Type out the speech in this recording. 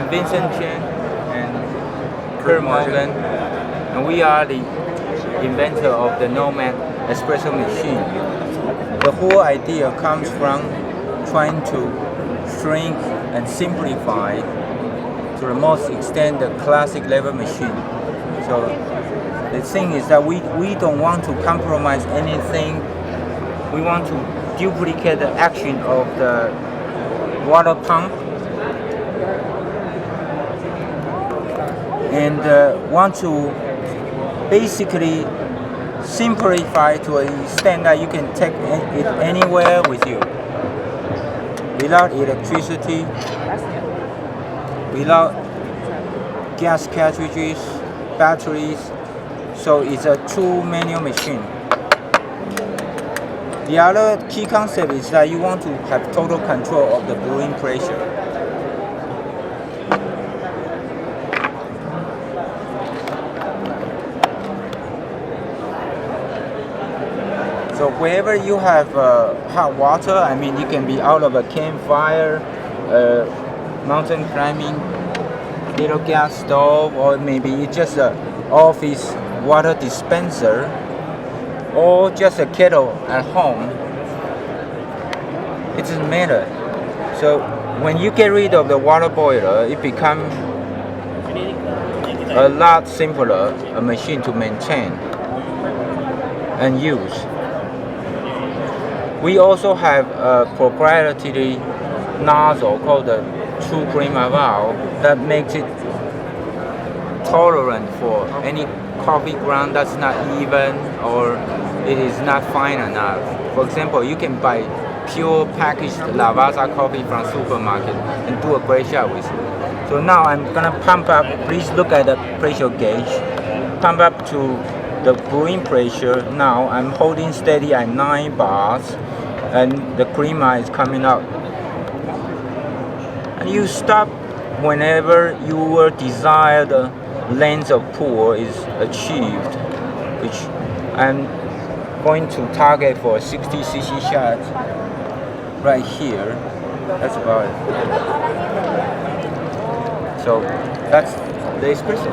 I'm Vincent Chen and Kurt Morgan, and we are the inventor of the Nomad Espresso machine. The whole idea comes from trying to shrink and simplify to the most extent the classic level machine. So the thing is that we don't want to compromise anything. We want to duplicate the action of the water pump and want to basically simplify to an extent that you can take it anywhere with you without electricity, without gas cartridges, batteries. So it's a true manual machine. The other key concept is that you want to have total control of the brewing pressure. So wherever you have hot water, I mean, it can be out of a campfire, mountain climbing, little gas stove, or maybe it's just an office water dispenser, or just a kettle at home. It doesn't matter. So when you get rid of the water boiler, it becomes a lot simpler a machine to maintain and use. We also have a proprietary nozzle called the True Crema valve that makes it tolerant for any coffee ground that's not even or it is not fine enough. For example, you can buy pure packaged Lavazza coffee from supermarket and do a great job with it. So now I'm gonna pump up. Please look at the pressure gauge. Pump up to the brewing pressure. Now I'm holding steady at 9 bars, and the crema is coming out. And you stop whenever your desired length of pour is achieved, which I'm going to target for a 60 cc shot right here. That's about it. So that's the espresso.